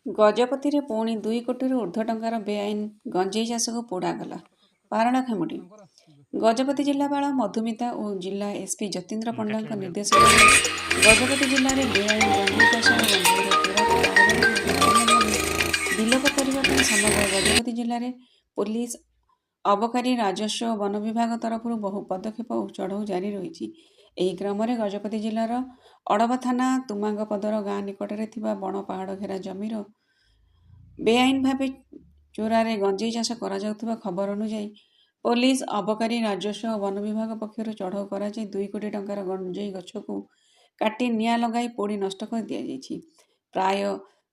ଗଜପତିରେ ପୁଣି 2 କୋଟିରୁ ଉର୍ଦ୍ଧ୍ୱ ଟଙ୍କାର ବେଆଇନ ଗଞ୍ଜେଇ ଚାଷକୁ ପୋଡ଼ାଗଲା। ପାରଳାଖେମୁଣ୍ଡି ଗଜପତି ଜିଲ୍ଲାପାଳ ମଧୁମିତା ଓ ଜିଲ୍ଲା ଏସ୍ପି ଯତୀନ୍ଦ୍ର ପଣ୍ଡାଙ୍କ ନିର୍ଦ୍ଦେଶକ୍ରମେ ଗଜପତି ଜିଲ୍ଲାରେ ବେଆଇନ ଗଞ୍ଜେଇ ଚାଷ ଓ ଗଞ୍ଜେଇର ପୋଡ଼ାକୁ କାରବାରକୁ ଗ୍ରାମୀଣମାନେ ବିଲୋପ କରିବା ପାଇଁ ସମଗ୍ର ଗଜପତି ଜିଲ୍ଲାରେ ପୋଲିସ, ଅବକାରୀ, ରାଜସ୍ୱ ଓ ବନ ବିଭାଗ ତରଫରୁ ବହୁ ପଦକ୍ଷେପ ଓ ଚଢ଼ଉ ଜାରି ରହିଛି। ଏହି କ୍ରମରେ ଗଜପତି ଜିଲ୍ଲାର ଅଡ଼ବା ଥାନା ତୁମାଙ୍ଗପଦର ଗାଁ ନିକଟରେ ଥିବା ବଣ ପାହାଡ଼ ଘେରା ଜମିର ବେଆଇନ ଭାବେ ଚୋରାରେ ଗଞ୍ଜେଇ ଚାଷ କରାଯାଉଥିବା ଖବର ଅନୁଯାୟୀ ପୋଲିସ, ଅବକାରୀ, ରାଜସ୍ୱ ଓ ବନ ବିଭାଗ ପକ୍ଷରୁ ଚଢ଼ଉ କରାଯାଇ 2 କୋଟି ଟଙ୍କାର ଗଞ୍ଜେଇ ଗଛକୁ କାଟି ନିଆଁ ଲଗାଇ ପୋଡ଼ି ନଷ୍ଟ କରି ଦିଆଯାଇଛି। ପ୍ରାୟ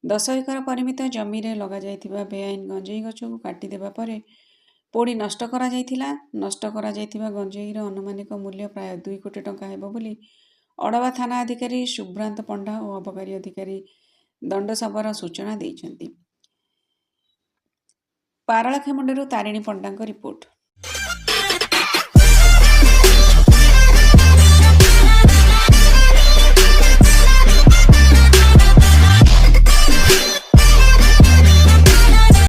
10 ଏକର ପରିମିତ ଜମିରେ ଲଗାଯାଇଥିବା ବେଆଇନ ଗଞ୍ଜେଇ ଗଛକୁ କାଟିଦେବା ପରେ ପୋଡ଼ି ନଷ୍ଟ କରାଯାଇଥିଲା। ନଷ୍ଟ କରାଯାଇଥିବା ଗଞ୍ଜେଇର ଆନୁମାନିକ ମୂଲ୍ୟ ପ୍ରାୟ 2 କୋଟି ଟଙ୍କା ହେବ ବୋଲି ଅଡ଼ବା ଥାନା ଅଧିକାରୀ ସୁଭ୍ରାନ୍ତ ପଣ୍ଡା ଓ ଅବକାରୀ ଅଧିକାରୀ ଦଣ୍ଡସବର ସୂଚନା ଦେଇଛନ୍ତି। ପାରଳାଖେମୁଣ୍ଡିରୁ ତାରିଣୀ ପଣ୍ଡାଙ୍କ ରିପୋର୍ଟ।